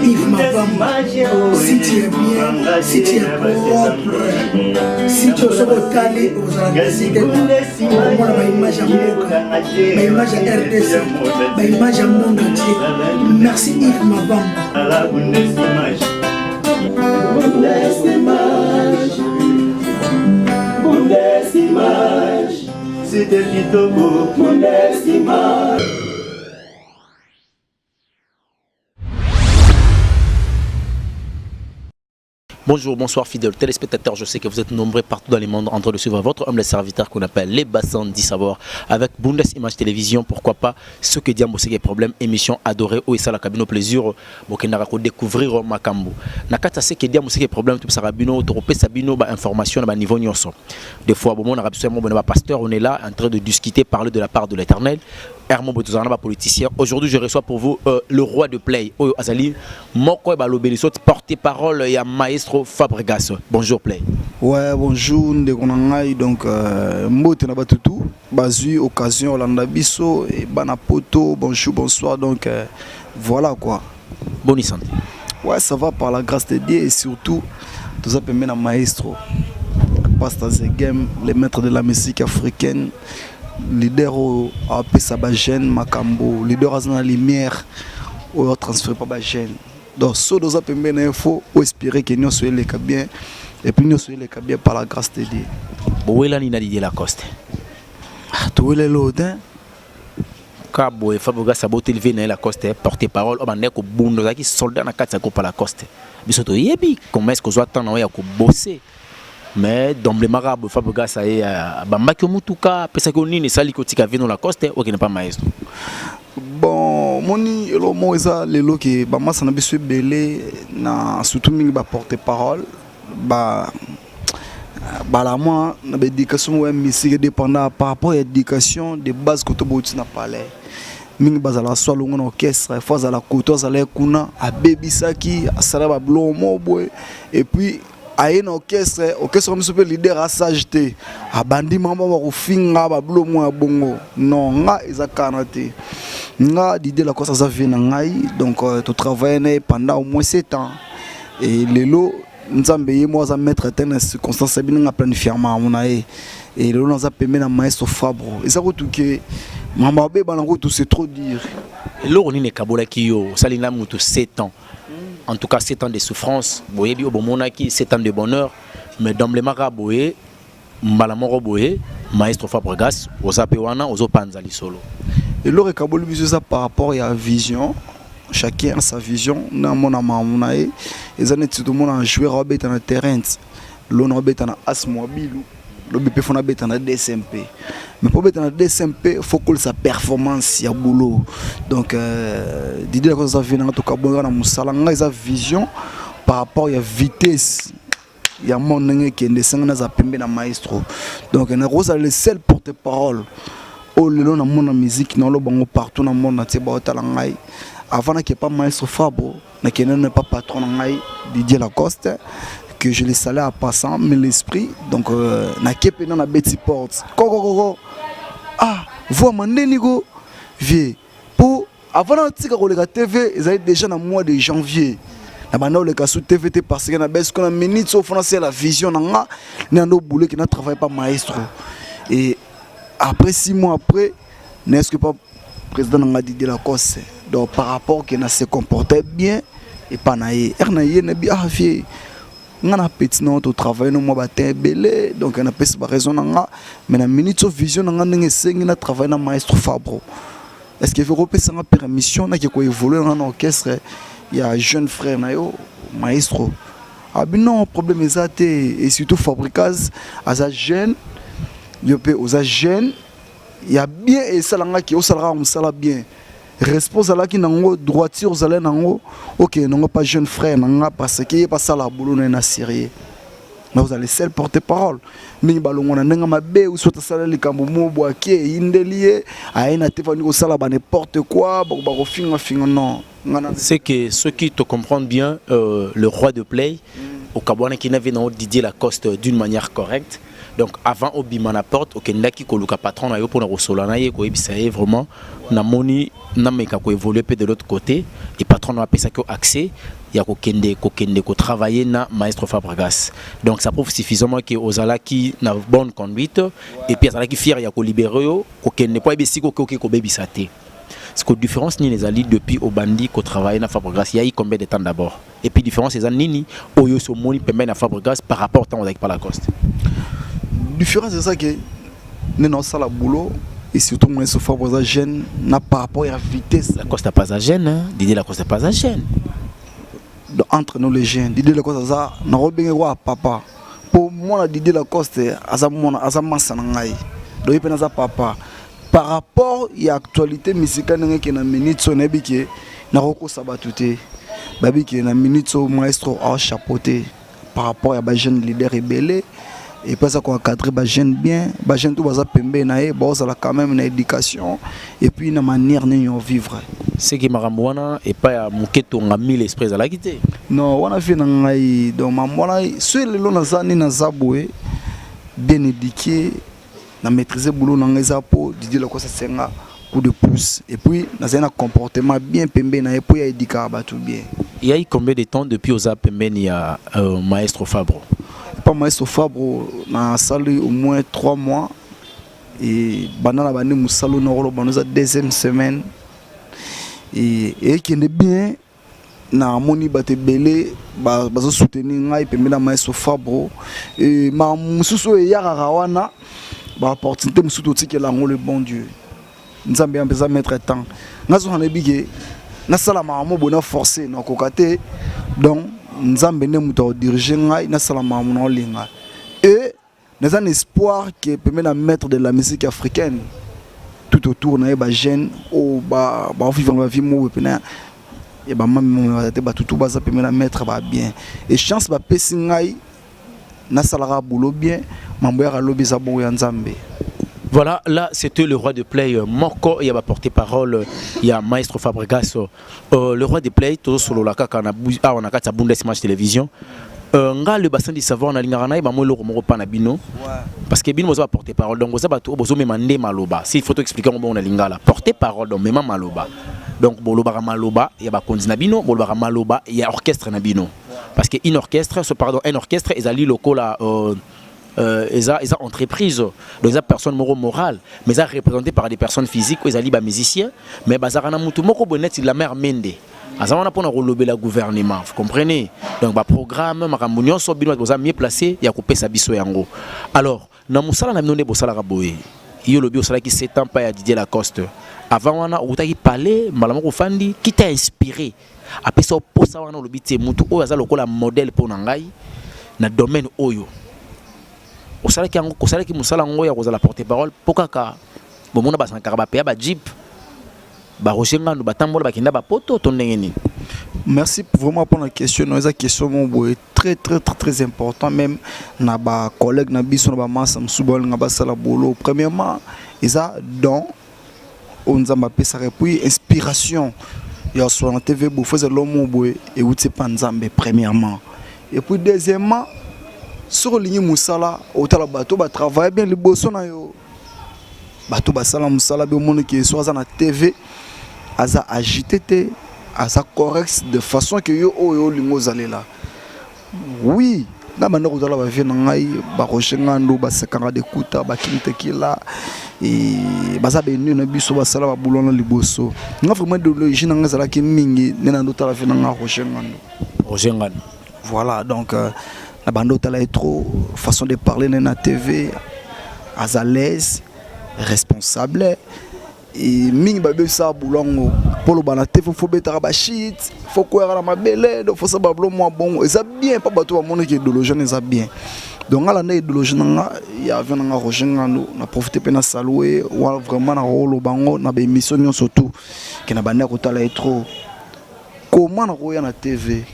Yves Mabamba, si tu es bien, si tu es propre, si tu es au Tali, aux Anglais, on a une image à Moka, une image à RDC, une image à monde entier. Merci Yves Mabamba. Image, c'était Kitoko, mon image. Bonjour, bonsoir fidèles téléspectateurs, je sais que vous êtes nombreux partout dans le monde en train de suivre votre humble serviteur qu'on appelle les Bassans d'Issavoir avec Bundes Image Télévision, pourquoi pas ce que Diambo c'est problème, émission adorée où ça la cabine au plaisir, pour qu'on a découvrir Makambo. Nakata c'est que Diambo c'est problème, tout ça rabino, tropé sabino, information à niveau nyonso. Des fois, bon, on a absolument bon pasteur, on est là en train de discuter, parler de la part de l'Éternel. Hermon Botozana, politicien. Aujourd'hui, je reçois pour vous le roi de Play. Oyo Azali, Moko Balobeliso, porte-parole, il y a Maestro Fabregas. Bonjour Play. Ouais, bonjour, Ndekonangai. Donc, Mbote Nabatutu, Bazu, occasion, Landabiso, et Banapoto, bonjour, bonsoir. Donc, voilà quoi. Bonne santé. Ouais, ça va par la grâce de Dieu et surtout, tout ça permet à Maestro, Pastor Zegem, les maîtres de la musique africaine. Leader au Sabagène Makambo, leader à la lumière au transfert par Bagène. Donc, ce que nous avons il faut espérer que nous soyons les bien et puis nous soyons les bien par la grâce de Dieu. Boela ni Didier Lacoste. Tu es l'autre. Cabo et Fabregas Saboté le Lacoste, porte-parole, on a bondo qui soldat na kata ko la Lacoste. Bisoto yebi comment est-ce que vous attendez à bosser? Mais d'emblée marabout Fabregas ça est bambaki mutuka pesa ko nini sali ko tika vino Lacoste ou qui n'est pas maestro. Bon moni elo moza lelo ke ba masa na biso belé na surtout mingi ba porte-parole ba la moi na éducation ouais musique dépendant par rapport à l'éducation de base que to boti na palais. Mingi bazala so longo na orchestre fois à la koto za la kuna a bebisaki asala ba blo mobwe et puis aye na orchestre comme super leader à sagité abandi mamba ba kofinga ba blo mo bongo non nga ezakana te nga Didier Lacoste ça vient na ngai donc tu travailles pendant au moins 7 ans et lelo nzambe ye moi za mettre tena circonstance bien nga planifier ma monae et lelo nous a permis na maestro Fabro et ça ko tout que mama be banango tout c'est trop dire lelo ni ne kabola kiyo salina mutu 7 ans. En tout cas, 7 ans de souffrance, boyebi obomonaki 7 ans de bonheur, mais d'emblée maraboye, mbalamoro boye, maestro Fabregas, ozapewana, ozopanzali solo. Et le recabolo ça par rapport à la vision, chacun a sa vision, na mona mamunae, les années tout le monde a joué robet dans le terrain, l'on robet dans asmoabilu, le BP fona bet dans DSMP. Mais pour être dans DSMP, il faut que sa performance y a boulot. Donc Didier Lacoste ça vient en tout cas bon na musala nga sa vision par rapport à la vitesse. Il y a mon nègre qui est descend na za pembe na maestro. Donc na rosa le seul porte-parole. Oh le long na mon musique na lo bango partout na monde na teba talangai. Avant na que pas maestro Fabro, na que n'est pas patron na ngai Didier Lacoste. Que je les salais à passant, mais l'esprit, donc, na kepe na Betty Ports. Ah, vois mon nénigo, vieux. Pour avant de TV, ils avaient déjà dans le mois de janvier. Na banda le kasu TV parce que na bes qu'on a minute au français la vision na no boulot qui n'a travaillé pas maestro. Et après 6 mois après, n'est-ce que pas président n'a dit de la cause. Donc par rapport qu'il a se comporté bien et pas naïe. Ernaïe n'a bien vieux. On a petit non au travail no moi batin belé donc on a pas raison nga mais na minute of vision nga ndenge sengi na travail na maestro Fabro. Est-ce que vous repensez à permission na qui ko évoluer dans orchestre il y a un jeune frère na yo maestro. Ah ben non problème exact et surtout Fabregas à jeune yo pe aux jeunes il y a bien et ça nga qui au salara on sala bien. Responsable qui nango droiture zale nango OK nango pas jeune frère nanga parce que pas ça la boulot na sérieux mais vous allez seul porter-parole mingi balongo na ndenga mabe ou soit ça le kambo mobo aké indelié aina te fani ko sala ba n'importe quoi ba ko finga non c'est que ceux qui te comprennent bien le roi de Play au Kabouana qui n'avait non Didier Lacoste d'une manière correcte Donc avant obima na porte okendaki koluka patron na yo pour na rosola na ye ko ebisa ye vraiment na moni na meka ko évoluer peu de l'autre côté et patron na pesa ko accès ya ko kende ko travailler na maestro Fabregas. Donc ça prouve suffisamment que ozala qui na bonne conduite et puis azala qui fier ya ko libérer yo ko kende po ebisi ko bebisa te. Ce que différence ni les alliés depuis au bandit qu'on travaille na Fabregas, il y a eu combien de temps d'abord et puis différence c'est nini oyo so moni permet na Fabregas par rapport au temps avec par la coste. Différence c'est ça que nous non ça la boulot et surtout moi ce Fabregas jeune n'a par rapport à la vitesse. La coste pas à gêne, hein? Didier la coste pas à gêne. Entre nous les jeunes, Didier la coste ça n'a robin roi papa. Pour moi Didier la coste asa massa ngai. Donc il pensa papa. Par rapport à l'actualité musicale qui est na minute son ebiki na roko sabatute. Babi qui est na minute son maestro a chapeauté par rapport à ba jeune leader rebelle. Et pas ça qu'on encadrer ba jeune bien, ba jeune tout baza pembe na e, ba ça quand même une éducation et puis une manière de vivre. C'est qui maramwana et pas à muketo nga 1000 esprit à la quitter. Non, on a fait ngai donc mamona sur le long zani na zaboué bien éduqué, na maîtriser boulot na ngezapo, Didier la quoi ça senga coup de pouce et puis na un comportement bien pembe na e puis éduquer ba tout bien. Il y a eu combien de temps depuis aux pembe ni à maestro Fabro? Pas maestro Fabro na salé au moins 3 mois et banana bani musalo na rolo banoza deuxième semaine et qui est bien na moni bate belé bazo soutenir ngai pembe na maestro Fabro et ma mususu e yara wana ba opportunité mususu tiki la le bon Dieu nzambe ambeza mettre temps ngazo hanebike na sala ma mo bona forcer na kokate donc nzambe ne muto diriger ngai na sala ma mo linga et nous avons un espoir qui permet de mettre de la musique africaine tout autour na ba jeune ou ba vivre la vie mo pena et ba mam te ba tout ba ça permet de mettre ba bien et chance ba pesi ngai na salara boulot bien mambo ya lobi za bo ya nzambe. Voilà, là c'était le roi de play Moko, il y a porte-parole, il y a maestro Fabregas, le roi de play tout solo la kaka na on a kata Bundesmatch télévision. Nga le bassin du savoir na lingarana e ba mo loko moko pa na bino parce que bino moza porter parole donc ça bato bozo memande maloba si il faut expliquer on na lingala porter parole donc même maloba donc boloba maloba ya ba konzi na bino boloba maloba ya orchestre na bino parce que un orchestre ezali lokola ils ont entreprise donc ils ont personne morale mais ils sont représentés par des personnes physiques ils ont musiciens mais bazarana mutu moko bonet la mère mende azana pona rolober la gouvernement vous comprenez donc ba programme makambo so bino boza mieux placé ya ko pesa biso yango alors na musala na minone bosala ka boye yo lobi osala ki 7 ans pa ya Didier Lacoste avant wana utaki parler malamo ko fandi qui t'a inspiré après ça posa wana lobi te mutu oyo azala lokola modèle pona ngai na domaine oyo osala ki musala ngo ya kozala porte-parole pokaka bomona basankara ba pe ba jeep ba rochengano batambola bakenda ba poto to ndengeni. Merci vraiment pour la question. Nous avons question très important même na ba collègue na biso na ba massa msubol nga ba sala bolo. Premièrement, isa don on nzamba pesa puis inspiration ya sur la TV bo faisait l'homme boy et outi panzambe premièrement. Et puis deuxièmement sur ligne musala otala bato ba travailler bien liboso na yo. Bato ba sala musala be monde qui soit na TV aza agité aza correct de façon que yo oyo lingo zalela. Oui, na banda ko zala ba vie na ngai ba rochengando ba sekanga de kuta ba kinite kila et baza benu na biso ba sala ba bulona liboso. Nga vraiment de l'origine nga zala ki mingi nena ndo tala vie na nga rochengando. Voilà donc la bande tala est trop façon de parler na TV à l'aise responsable et mingi ba be sa bulongo polo bana TV faut betara ba shit faut quoi na mabele donc faut ça ba blo moi bon et ça bien pas bato ba monde qui idéologie ça bien donc ala na idéologie na ya vient na rochengando na profiter pe na saluer ou vraiment na rolo bango na ba émission surtout que na bande ko tala est trop comment na ko ya na TV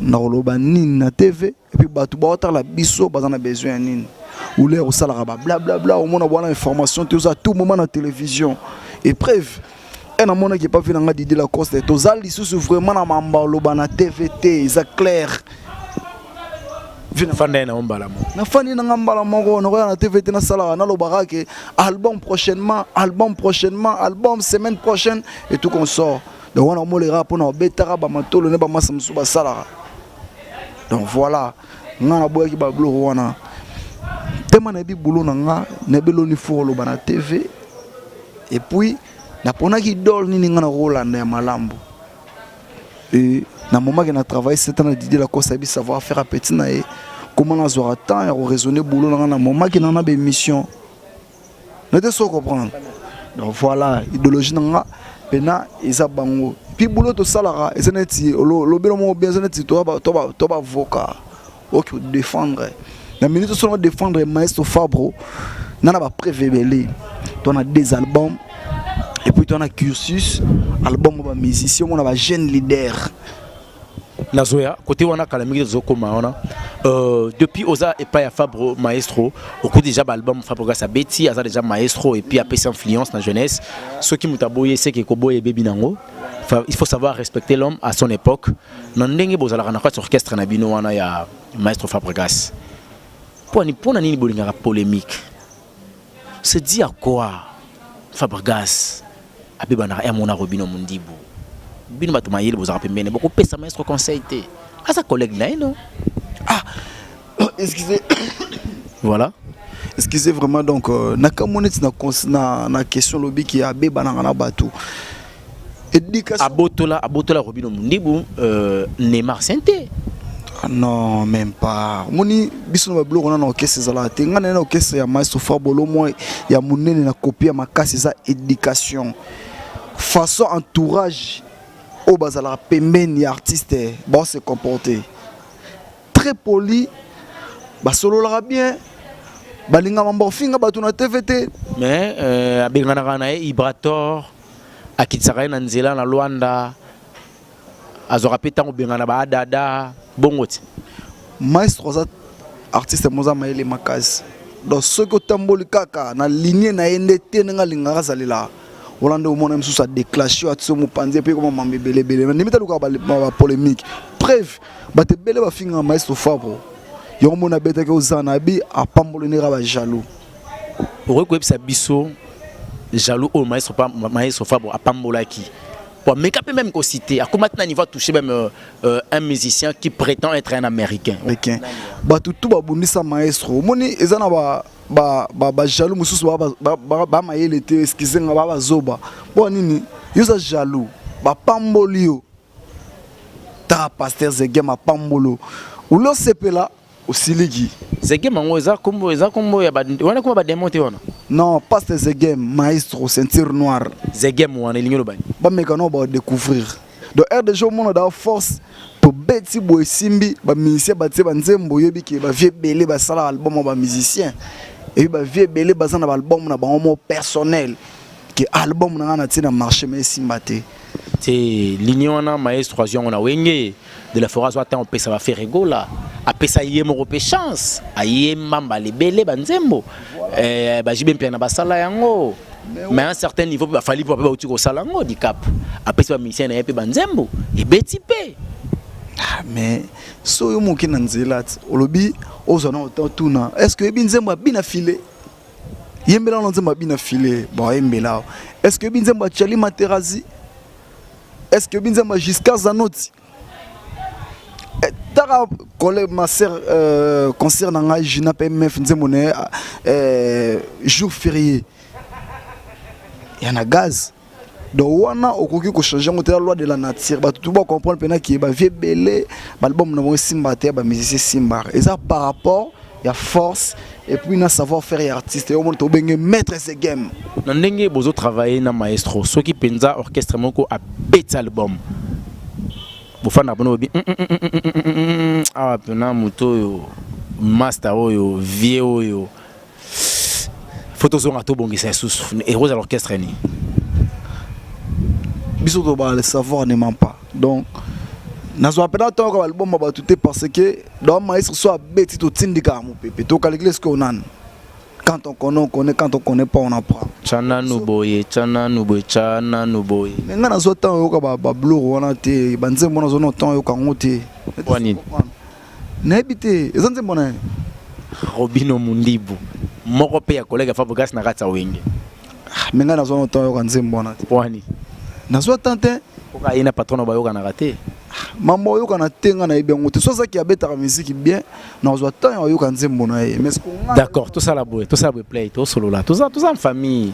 na roloba nini na TV et puis bato ba otala biso bazana besoin nini ou l'air au salaire bla bla bla au monde avoir l'information tout à tout moment na télévision et preuve un monde qui pas vu na Didier Lacoste tous ali sous vraiment na mamba loba na TVT c'est clair fanda na mbala mo na fani na ngambala moko na na TVT na sala na lobaka ke album prochainement, semaine prochaine et tout qu'on sort. Donc on a mo les rap on a betara ba matolo ne ba masamsu ba sala. Donc voilà, ngana boya ki ba blo wana. Tema na bi boulot na nga ne belo ni folo ba na TV. Et puis na pona ki dol ni ngana Rolanda ya malambo. Et na moment que na travail c'est un Didier la Costa bi savoir faire petit na e comment on aura temps et raisonner boulot na moment que na na émission. Ne te so comprendre. Donc voilà, idéologie na nga pena isa bango. Puis boulot to salara et seneti lo belo mo bien seneti to ba avocat. OK défendre. La minute seulement défendre Maestro Fabro nana ba prévébelé. Tu as des albums et puis tu as cursus album ba musicien on a ba jeune leader. La Zoya, côté wana kalamiki zokoma wana depuis oza et pas ya Fabro Maestro au coup déjà album Fabro sa Betty aza déjà Maestro et puis après influence dans jeunesse ceux qui mutaboye c'est que koboye baby nango il faut savoir respecter l'homme à son époque nan ndenge bozala kana kwa orchestre na bino wana ya Maestro Fabregas pona nini bolinga polémique se dit à quoi Fabregas abeba na ya mona Robino Mundibu bino bato mayele bozaka pembene beaucoup pesa Maestro conseil te asa collègue là non excusez voilà excusez vraiment donc nakamoneti na question lobby qui a beba na bato éducation abotola Robino Mundibu Neymar Santé. Ah non, même pas. Moni biso na blog on a orchestre zala te ngana na orchestre ya Maestro Fabolo moi ya munene na copie ma kasi za éducation façon entourage au bazala pembeni artiste bon se comporter très poli ba solo la bien balinga mambo finga batu na TVT mais abengana kana Ibrator akitsaka na nzela na Luanda azora petango bengana ba dada bongoti Maestro za artiste moza maele makasi donc ce que tamboli kaka na lignée na ndete nga linga zalela Hollande au monde même sous sa déclaration à tout mon panzi puis comment mambe belé mais nimita luka ba polémique preuve ba te belé ba finga Maestro Fabro yo mona beta ke ozana bi a pambolo ne ba jaloux oko sa biso jaloux au Maestro Fabro a pambola ki mais quand même cité, à comment il va toucher même un musicien qui prétend être un Américain. Bah tout ba bundisa Maestro. Moni ezana ba jaloux mususu ba mayele te excusez nga ba zoba. Bon nini, yoza jaloux. Ba pambolio. Ta pasteur Zegem a pambolo. Ou lo sepela osiligi. Zegem ngo eza kombo ya ba wana ko ba démonter wana. Non, pasteur Zegem Maestro ceinture noire. Zegem wana linyo bani. Ba mekano ba découvrir. Donc RDJ au monde da force to beti boy simbi ba musicien ba tse ba nzembo yebi ki ba vie belé ba sala album ba musicien et ba vie belé ba zana ba album na ba homo personnel que album na na tina marché mais simbate. C'est l'union na Maestro on a wenge de la forage attend on ça va faire rigola après ça yé mo pe chance ayé mamba les belé ba nzembo ba jibe mpia na ba sala yango. Mais à un certain niveau, il fallait pour avoir au salango du cap. Après, c'est pas musicien et puis banzembo et betipé. Ah mais so yo moki na nzelat olobi ozona otuna. Est-ce que binzembo bina filé? Yembela nzembo bina filé. Bon yembela. Est-ce que binzembo Chali Materazi? Est-ce que binzembo jusqu'à Zanoti? Tara collègue ma sœur concert na ngai jina PMF nzembo ne jour férié. Il y a un gaz. Donc on a au changer la loi de la nature. Bah tout le monde comprend pena qui va vieux belé, l'album na simba te ba musicien simba. Et ça par rapport il y a force et puis na savoir faire et artiste et au monde to benge mettre ces game. Na ndenge bozo travailler na Maestro, ceux qui penza orchestre moko a bet album. Bo fana bono bi ah pena moto yo master yo vieux yo. Photos sont à tout bon qui s'est et rose à l'orchestre ni. Biso to ba le savoir ne ment pas. Donc nazo apena to ko album ba tout parce que dans Maestro soit beti to tindika mo pepe to calculer ce qu'on a. Quand on connaît quand on connaît pas on apprend. Chana no boye. Mais nga nazo temps yo ka ba blog wana te banze mo nazo no temps yo ka ngote. Wani. N'habité, ils ont dit bon. Robino Mundibu. Moko pe ya collègue Fabregas na kata wenge. Mais nga nazo autant yo kanze mbona. Wani. Nazo tante. Oka ina patron ba yo kana raté. Mambo yo kana tenga na ibengo te soza ki abeta musique bien. Nazo tant yo kanze mbona e. Mais d'accord, tout ça la boue, play, tout solo là. Tout ça en famille.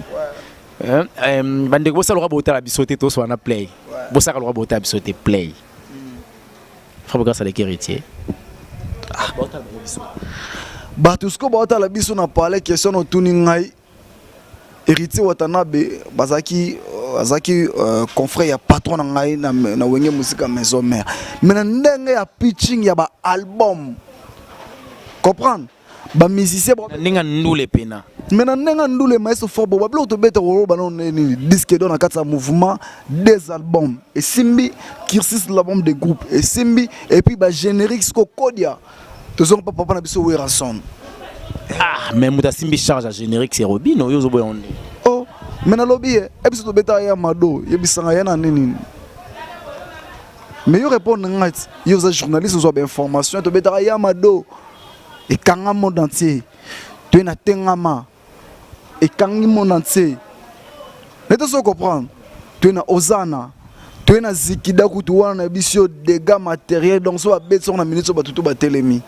Bande ko ça le rabota la bisoté to so na play. Bo ça le rabota bisoté play. Fabregas avec héritier. Batusko bata la biso na parler question no tuni ngai héritier Watanabe bazaki confrère ya patron na ngai na wenge musique maison mère mais na ndenge ya pitching ya ba album comprendre ba musicien ba ninga ndule pena mais na ndenge ndule maestro Fabo ba blo to beta ko ba no ni disque don na kata mouvement des albums et simbi kirsis l'album des groupes et simbi et puis ba générique ko kodia tous pas papa na biso Weranson. Ah mais muta simbi charge à générique c'est Robino yo zo boyonde. Oh mais na lobby e biso to beta ya mado ye bisanga ya na nini. Mais yo répondre ngat yo za journaliste zo ba information to beta ya mado et kanga monde entier. Tu na tengama et kangi monde entier. Ne te so comprendre. Tu na Ozana. Tu na zikida kutu wana na biso dégâts matériels donc so ba bet so na minute so ba tutu ba telemi.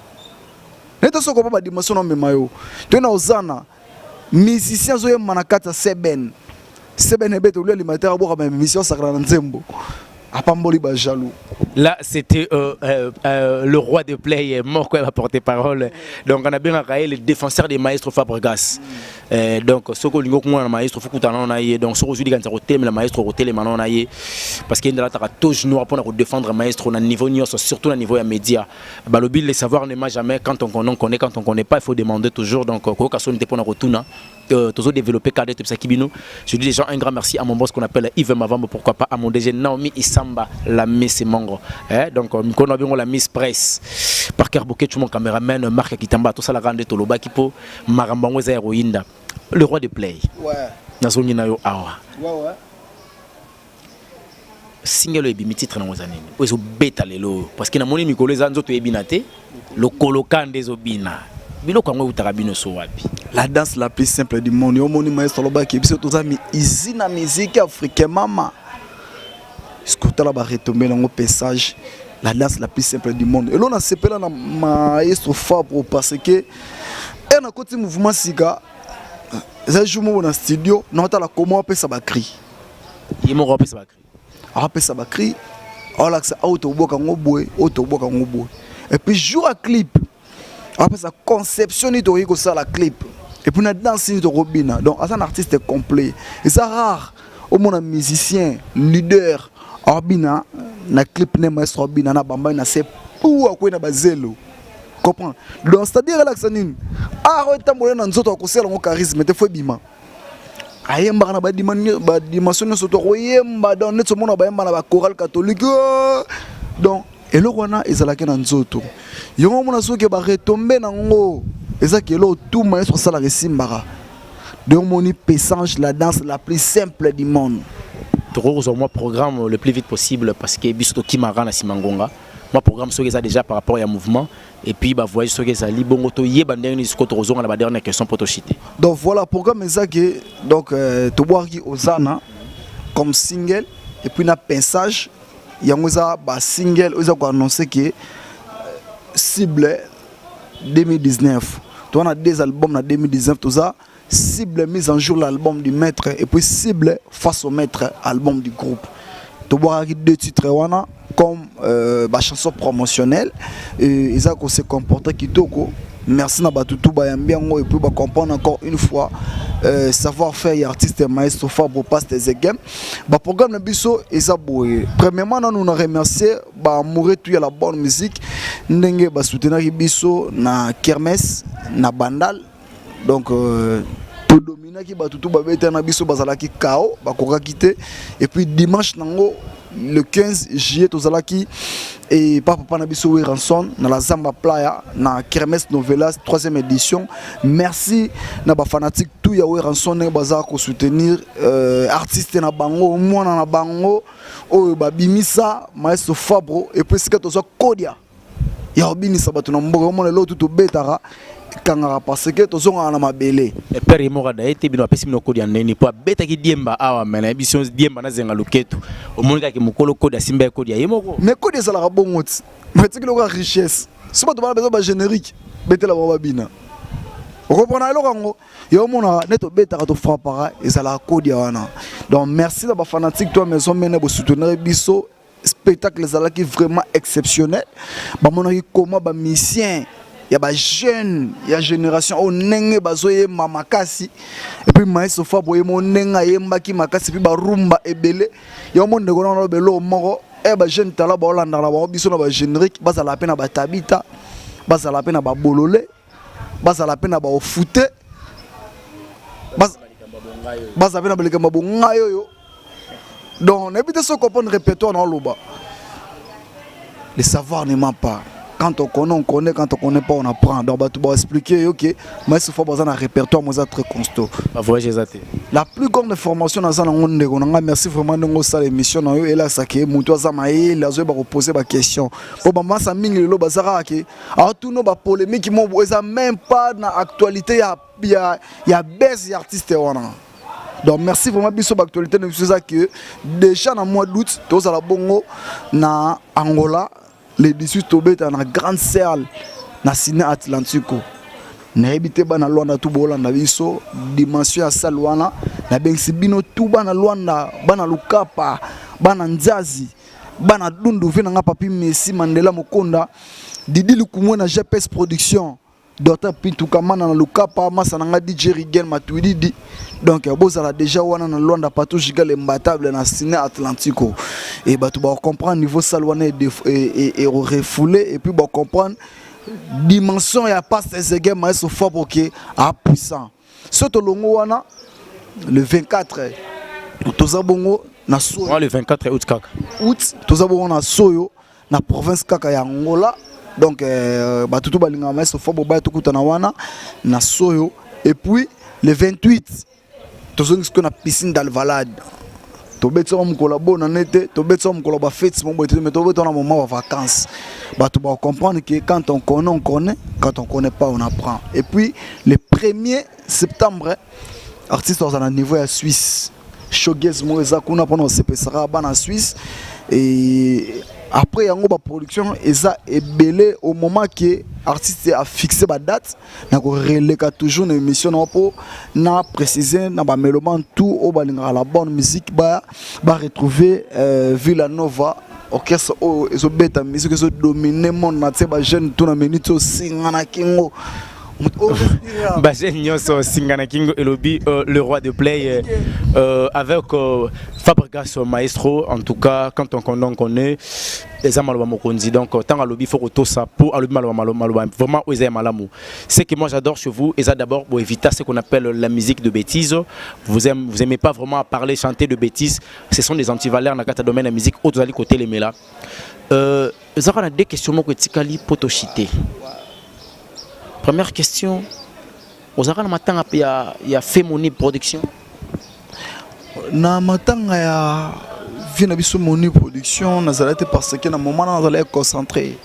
Neta soko pa ba dimension na memayo. Tu na Ozana musicien zo yema na kata Seben ebeto le alimentaire bo ka mission sakra na nzembo. Apamboli ba jaloux. Là c'était le roi de play mort quoi va porter parole. Donc on a bien raillé le défenseur des maestros Fabregas. Donc soko lingo ko na maestro fukutana na ye donc soko judi kan tele le maestro hôtel manon na ye parce qu'il ndala ta toujours noir pour défendre maestro na niveau nyos surtout na niveau ya média. Balobi le savoir ne m'a jamais quand on connaît quand on connaît pas il faut demander toujours donc ko ka sonite pour na retourna toujours développer cadre de Psakibino. Je dis déjà un grand merci à mon boss qu'on appelle Yves Mavambo pourquoi pas à mon DG Naomi Isamba la Miss Mongo. Donc on a bien la Miss Presse Parker Bouquet tout mon caméraman Marc Kitamba tout ça la grande Toloba Kipo Marambango za héroïne le roi de play. Ouais. Nazoni na yo awa. Ouais. Single ebi titre na ozanini. Ozo beta lelo parce que na moni mikolo ezanzo to ebinate le colocande ezobina. Biloko ngo utarabino so wapi. La danse la plus simple du monde. Yo moni maestro loba ki biso toza mi izina musique africaine mama. Escuta la ba retomber dans passage la danse la plus simple du monde. Et là on a sepela na maestro Fabo parce que un côté mouvement siga ça joue dans studio non ta la comment on ça ba cri. Il mo rapper ça ba cri. Rapper ça ba cri. On la ça auto boka ngobwe, et puis joue à clip. Après ça conception ni to yiko ça la clip. Et puis na danse ni to robina. Donc as un artiste complet. Et ça rare au monde musicien, leader Orbina na clip ne maestro Orbina na bamba na c'est pour akwe na bazelo. Comprends? Donc c'est-à-dire relaxanine. Ah retambola na nzoto ko sela ngo charisme te fo bima. Ayemba na ba dimension soto royemba dans net mona ba yemba na ba chorale catholique. Donc eloko wana ezalaki na nzoto. Yongo mona soki ba retomber nango. Ezaki elo tout maestro sala resimbara. Donc moni pesange la danse la plus simple du monde. Moi programme le plus vite possible parce que biso Kimara na Simangonga. Moi programme ce que déjà par rapport à mouvement et puis bah voyage ce que ça libongo to yeba ndenge ni sikoto rozonga na ba dernière question pour to chiter. Donc voilà programme ezaki donc to boaki Ozana comme single et puis na pensage yango za ba single oza ko annoncer que cible 2019. Tu on a deux albums na 2019 tout ça cible mise en jour l'album du maître et puis cible face au maître album du groupe. Tu boaki deux titres wana comme bah, chanson promotionnelle et ils ont se comporté kitoko. Merci na batutu bayambiango et puis ba comprendre encore une fois savoir-faire et artiste maestro Fabo passe des games. Ba programme na biso ezaboué. Premièrement nous remercier ba amoureux tout la bonne musique ndenge ba soutenir biso na kermesse na bandal. Donc to dominer ki batutu ba beta na biso bazalaki kao ba koka quitter et puis dimanche nango le 15 juillet tozalaki et papa na biso Weranson na la Zamba Playa na Kermesse Novelas 3e édition. Merci na ba fanatique tout ya Weranson ne baza ko soutenir artiste na bango mwana na bango o ba bimisa maestro Fabro et puis sika tozo Kodia ya obinisa bato na mboka omona lelo tout betara kangara parce que tozonga na mabele e père yemora da ete bino apesi bino kodi ya ndeni po abeta ki diemba awa mena ebiso diemba na zenga loketo omonika ki mokolo kodi asimba kodi ya yemoko mais kodi ezalaka bongo ti mais tiki loka richesse so bato bana besoin ba générique betela ba babina okopona eloko yango yo omona neto betaka to frappara ezalaka kodi ya wana donc merci na ba fanatique toi maison mene bo soutenir biso spectacle ezalaki vraiment exceptionnel bamonaki comment ba musicien ya ba jeune ya génération o nenge bazoye mamakasi et puis maïs fa boye mo nenga yembaki makasi puis ba rumba ebele yo mo ndeko na belo moko e ba jeune tala ba olanda la ba biso na ba générique bazala pe na ba tabita bazala pe na ba bolole bazala pe na ba ofute bazala pe na balika mabonga yo donc n'habite ce qu'on peut répertoire dans le bas le savoir ne ment pas. Quand on connaît, quand on connaît pas, on apprend. Donc, tu vas expliquer, ok, mais il faut avoir un répertoire, moi, très constant. La plus grande formation dans un monde, merci vraiment de nous l'émission. Et là, ça qui est, moi, ça m'a aidé, là, je vais poser ma question. Pour moi, ça m'a le bazar, ok. Alors, tout nos polémiques, qui m'ont même pas dans l'actualité, il y a baisse d'artistes. Donc merci vraiment biso l'actualité de ça que déjà dans le mois d'août, tous à la Bongo, na Angola. Les 18 tobet dans la grande salle na ciné Atlantico na habité bana Luanda tout bolanda biso dimension ya salle wana na bengsi bino tout bana Luanda bana Lukapa bana Nzazi bana Dundu vina nga papi Messi Mandela Mokonda Didi Lukumwe na GPS production Dr Pintu Kamana na Lukapa masa na nga DJ Rigen Matuidi donc bozala déjà wana na Luanda patou giga le mbatable na ciné Atlantico et bah tu vas comprendre niveau salwane et refoulé et puis bah comprendre dimension ya pas ces games mais so fort pour que à puissant surtout longo wana le 24 tozabongo na so le 24 août kaka août tozabongo na soyo na province kaka ya Angola donc bah tout balinga mais so fort ba tout kutana wana na soyo et puis le 28 tozongi ce qu'on a piscine d'Alvalade tobetso mu collabo na nete tobetso mu collabo fête mon boîte mais tobetso na moment de vacances bah tu vas comprendre que quand on connaît quand on connaît pas on apprend et puis le 1er septembre artiste dans un niveau à Suisse Showgaze Moza kuna pendant CPSRA en Suisse et après yango ba production eza ebelé au moment que artiste a fixé ba date na ko releka toujours na émission na po na préciser na ba mélomane tout au balinga la bonne musique ba retrouver Villanova orchestre o ezo beta musique ezo dominer monde na tse ba jeune tout na minute o singana kingo Singana Kingo Elobi, le roi de play avec Fabregas Maestro. En tout cas, quand on connaît les amalwa mokonzi, donc tant à lobby faut auto ça pour allumer malwa vraiment aux malamu. Ce que moi j'adore chez vous, et ça d'abord pour éviter ce qu'on appelle la musique de bêtises. Vous aimez pas vraiment parler, chanter de bêtises. Ce sont des antivaleurs dans le domaine de la musique. Autres allez côté les mélas. Ça a deux questions que tikali potochité. Première question, vous avez matin il y a fait Moni production. Na matin il y a vina biso Moni production, na zalate parce que na moment na zalate concentré.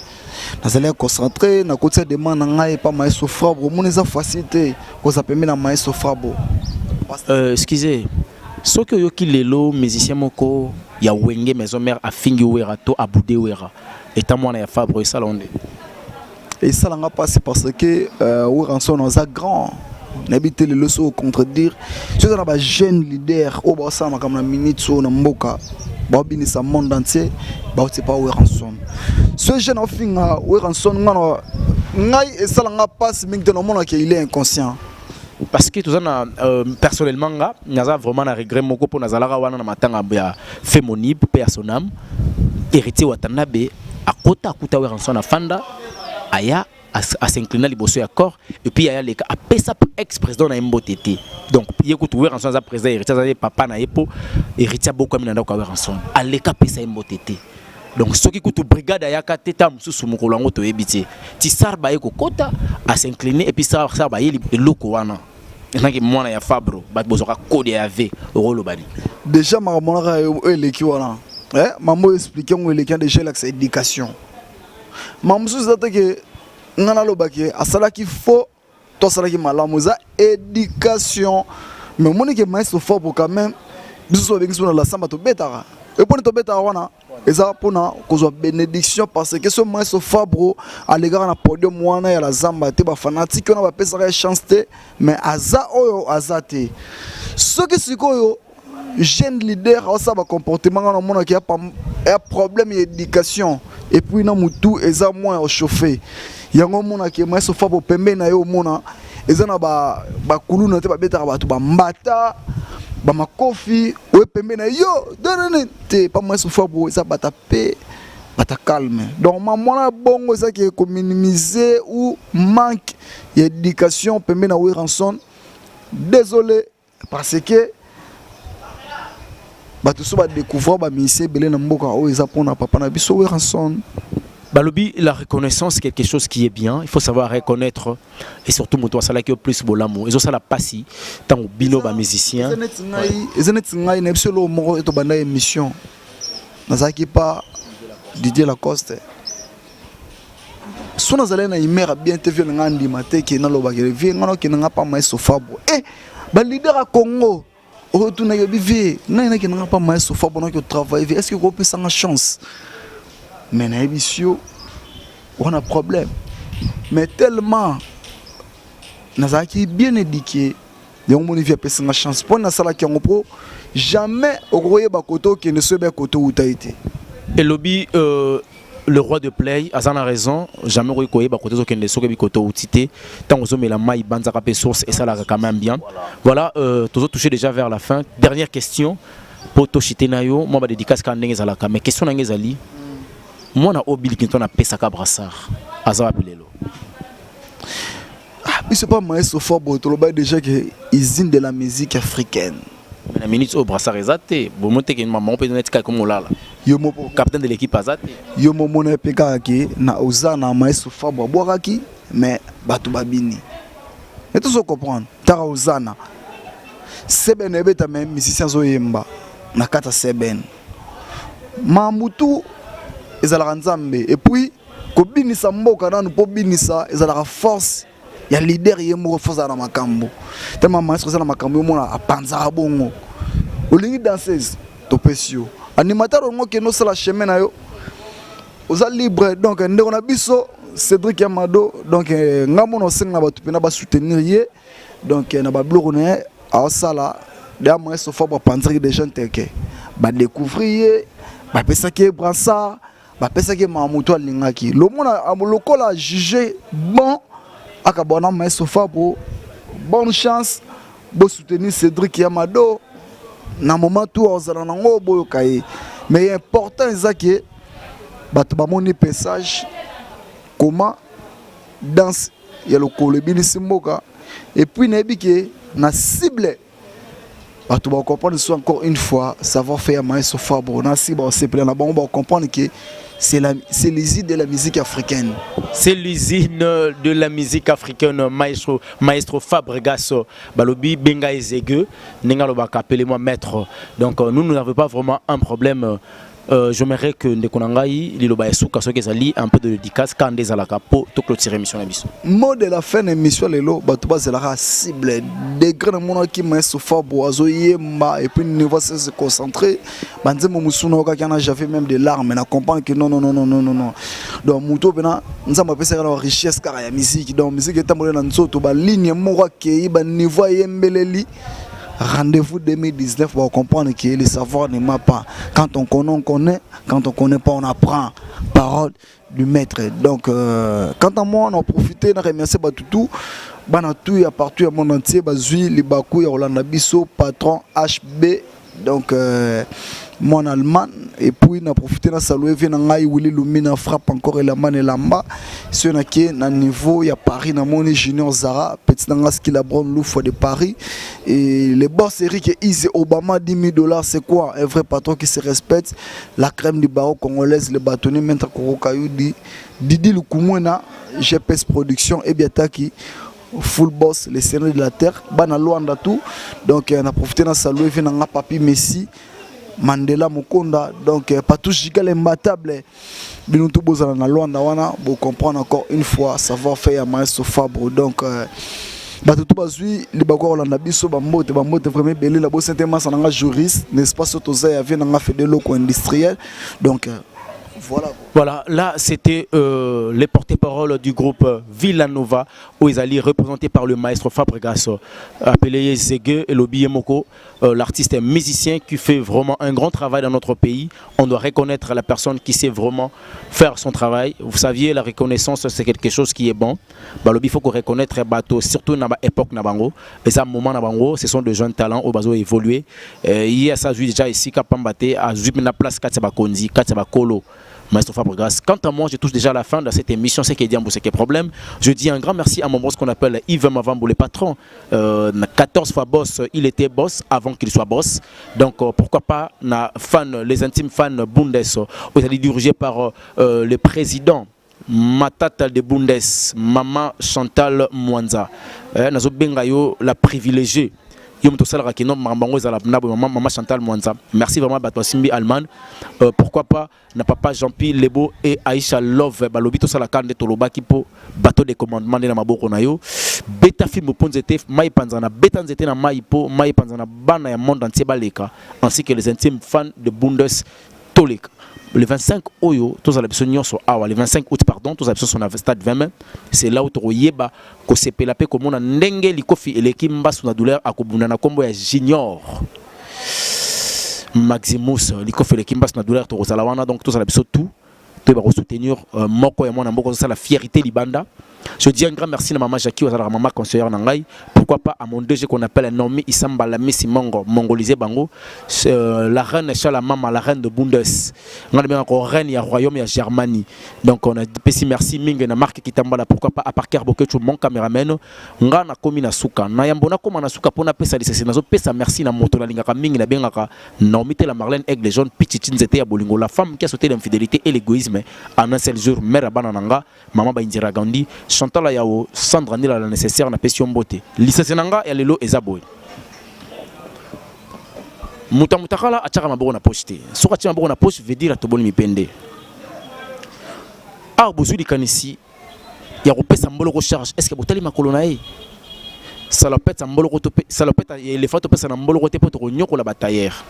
Na zalate concentré, na côté demande ngai pas maestro Frabo, mon eza facilité, ko ça permet na maestro Frabo. Excusez. Ce que yoki lelo musicien moko ya wenge maison mère a fingi wera to abude wera. Et ta moi na ya Fabre ça l'onde. Et ça l'a passé parce que Ouranson nous a grand. N'habite le leçon au contredire. Je suis un jeune leader au Bassama comme la minute sur Namboka. Babini sa monde entier. Bah c'est pas Ouranson. Ce jeune enfant Ouranson ngai et ça l'a passé mais que normalement qu'il est inconscient. Parce que tout ça personnellement naza vraiment na regret moko pour nazalara wana na matanga ya fait moni pour son âme héritier watanabe akota akuta Ouranson na fanda aya à s'incliner liboso ya corps et puis aya leka apesa ex président na mbotete donc yekutu we ranson za président héritier za papa na yepo héritier beaucoup mina ndako wa ranson aleka pesa mbotete donc soki kutu brigade aya kateta mususu mukolo ngo to yebiti ti sarba yeko kota à s'incliner et puis sarba yeli eloko wana naki mwana ya Fabro bat bozoka kode ya v rolo bani déjà ma monara eleki wana mambo expliquer on eleki déjà l'accès éducation Mamsou zata que ngana lobaki asala ki faux to asala ki malamu za éducation mais moni que maestro fort pour quand même biso bengi sona la samba to betara et pour to betara wana eza pona kozwa bénédiction parce que ce maestro Fabro à l'égard na podium wana ya la zamba te ba fanatique na ba pesa chance te mais aza oyo azate ce que sikoyo jeune leader ça va comportement na mona qui a problème d'éducation et puis na mutu eza moins chauffé yango mona ki maestro Fabro pembe na yo mona eza na ba kuluna te ba betara ba to ba mbata ba makofi ou pembe na yo donne te pas maestro Fabro eza bata paix bata calme donc mona bongo ça qui est minimiser ou manque d'éducation pembe na we ranson désolé parce que bato so ba découvrir ba ministère belé na mboka o eza pona papa na biso we ranson. Balobi, la reconnaissance c'est quelque chose qui est bien. Il faut savoir reconnaître et surtout moto sala qui plus bolamu. Ils ont ça la passi tant bino ba musicien. Ezenet ngai na biso lo moko eto banda émission. Nazaki pas Didier Lacoste. Sona zala na imera bien TV ngandi mate ki na lo ba ke vie ngano ki nga pa maestro Fabro. Ba leader à Congo. Retourner yo bivi. Na ki nga pa maestro Fabro na ki travailler. Est-ce que vous peut sans chance? Mais on a problème. Mais tellement Nazaki bien éduqué, on a une chance. Pour Nasala qui ont jamais au bakoto qui ne se bat koto où tu as été. Et lobby le roi de play, Azan a raison, jamais rekoye bakoto qui ne se bat koto où tu étais. Tant aux hommes et la maille banza rapé source et ça là quand même bien. Voilà, tous touché déjà vers la fin. Dernière question pour Toshite Nayo, moi ma dédicace quand n'engez alaka. Mais question n'engez ali. Moi na obili qui ton a pesaka brassard aza appelelo mais c'est pas maestro Fabro to loba déjà que usine de la musique africaine la minute au brassard ezate bo monte que maman peut donner tika comme olala yo mo capitaine de l'équipe azate yo mo mona peka ki na ozana maestro Fabro boiraki mais bato babini et tout ça comprendre tara ozana seben ebeta même musicien zo yemba na kata seben mamutu ezalaka nzambe et puis kobinisa mboka nanu po binisa ezalaka force ya leader yemo force na makambo tellement maestro na makambo mona apanza bongo olingi danseuse to pesio animateur ngo ke no sala chemin na yo oza libre donc ndeko na biso Cédric Amado donc ngamo no senga batu pena ba soutenir ye donc na ba bloko na a sala de maestro Fabro panza des gens teke ba découvrir ba pesa ke brassard ba pesa ke mamuto alingaki le monde a lokola jugé bon akabona maestro Fabro bonne chance bo soutenir Cédric Amado na moment tout ozala nango boyo kai mais important ezaki bato ba moni message comment danse ya lokolo bini simboka et puis na biki na cible bato ba comprendre soit encore une fois savoir faire maestro Fabro na si ba se plaît na ba comprendre que c'est l'usine de la musique africaine. C'est l'usine de la musique africaine, maestro Fabregas, Balobi, Benga Ezege, Nengalo appelez moi maître. Donc nous n'avons pas vraiment un problème. J'aimerais que Ndekonangai, Liloba Esuka, ce qui un peu de dédicace quand des alaka pour tout clôturer l'émission. Mot de la fin de l'émission, Lelo, Batouba Zelara cible. Des grands moments qui m'ont souffert, Boazo Yemba, et puis nous va se concentrer. Bandé Moussouna, qui en a j'avais même des larmes, mais on comprend que non. Donc, Mouto, nous avons appelé la richesse car il y a musique. Donc, musique est en train de se faire, ligne, Moura, qui est niveau Yembeleli. Rendez-vous 2019 pour comprendre que le savoir ne m'a pas. Quand on connaît, on connaît. Quand on connaît pas, on apprend. Parole du maître. Donc, quant à moi, on a profité, on a remercié tout. Tout y a partout à monde entier. Bazui, Libakou, Yolanda Bisso, patron HB. Donc, mon allemand. Et puis, on a profité de saluer Venangaï, Willy Lumina frappe encore et la man et la mba. Si on a qui est à niveau, il y a Paris, dans mon Junior Zara, petit Nangas qui la bronze loufre de Paris. Et les boss Eric et Easy Obama, $10 000, c'est quoi? Un vrai patron qui se respecte. La crème du barreau congolaise, le bâtonnier, Mentra Korokayou, Didi Lukumwena, GPS Production, et Biataki. Full boss, les seigneurs de la terre, Banalo Andatou. Donc on a profité de saluer Venanga Papi Messi. Mandela Mokonda, donc Patou Gigal imbattable. Binutu Bozala na Luanda wana, vous comprendre encore une fois savoir faire maestro Fabre. Donc Batutu bazui li bakwa Olanda biso bambote vraiment belé la bo saintement sananga juriste, n'est-ce pas surtout ça ya vient nga fait des locaux industriels. Donc voilà, là c'était les porte-parole du groupe Villanova, où ils allaient représentés par le maestro Fabregas, appelé Zege et Lobi Moko, l'artiste musicien qui fait vraiment un grand travail dans notre pays. On doit reconnaître la personne qui sait vraiment faire son travail. Vous saviez, la reconnaissance c'est quelque chose qui est bon. Lobi, il faut qu'on reconnaisse bateau, surtout dans l'époque Nabango. Et ça, moment Nabango, ce sont de jeunes talents au bateau évolué. Il y a ça déjà ici, Kapambate, à Zubina Place, Katsaba Konzi, Katsaba Kolo. Maestro Fabregas. Quant à moi, je touche déjà à la fin de cette émission. C'est qu'il y a un problème. Je dis un grand merci à mon boss qu'on appelle Yves Mavambo, le patron. 14 fois boss, il était boss avant qu'il soit boss. Donc pourquoi pas les intimes fans Bundes, vous allez dirigés par le président Matata de Bundes, Maman Chantal Mwanza. Nazo Bengayo, la privilégiée. Maman Chantal Mwanza. Merci vraiment à Simbi Alman. Pourquoi pas n'a papa Jean-Pierre Lebo et Aïcha Love balobito salakande tolobaki po bateau de commandement de la maboko na yo. Beta film ponzete mai panzana beta nzete na mai po mai panzana bana ya monde entier baleka ainsi que les intimes fans de Bundes Tolek. Le 25 Oyo, tous les personnes sont awa. Le 25 août, pardon, tous les personnes sont dans le stade 20. C'est là où tu yeba ko sepelape comme on a ndenge likofi et l'équipe mba sous la douleur à kobuna na kombo ya Junior Maximus likofi l'équipe mba sous la douleur to rozalawana donc tous les personnes tout tu vas soutenir moko et mon amoko ça la fierté libanda. Je dis un grand merci à maman Jackie, à maman conseillère Nangai. Pourquoi pas à mon DG qu'on appelle Nomi Isamba la Messi Mongo, mongolisé Bango, la reine Chalamama, la reine de Bundes. On a bien encore reine, il y a royaume, il y a Germanie. Donc on a dit merci Ming na marque qui t'embala. Pourquoi pas à Parker Bokecho, mon caméraman. On a komi na suka. Na yambona koma na suka pona pesa lisese nazo pesa merci na moto la lingaka Ming na bien ngaka. Nomi te la Marlène Aigle jaune petite nzete à Bolingo. La femme qui a sauté l'infidélité et l'égoïsme en un seul jour. Mère Banananga, maman Indira Gandhi. Chantal Yao, Sandra Nila la nécessaire na pession beauté. Licesenanga ya lelo ezaboy. Mutamutakala achaka maboko na poche te. Soka tia maboko na poche veut dire atoboli mipende. Ah bozuli kanisi ya kopesa mboloko charge. Est-ce que botali makolo na e? Salopette mboloko tope, salopette éléphant topesa na mboloko te poto nyoko la bataillère.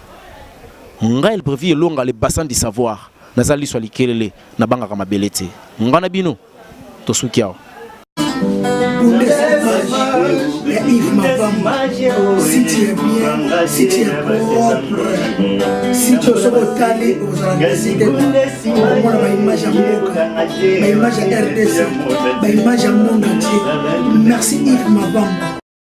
Nga el prévu longa le bassin du savoir. Nazali so likelele na banga ka mabelete. Nga na bino to sukiao. Yves Mavambo, si tu es bien, si tu es propre, si tu es totalé aux organisés, on a une image à Moka, une image à RDC, une image à monde entier. Merci Yves Mavambo.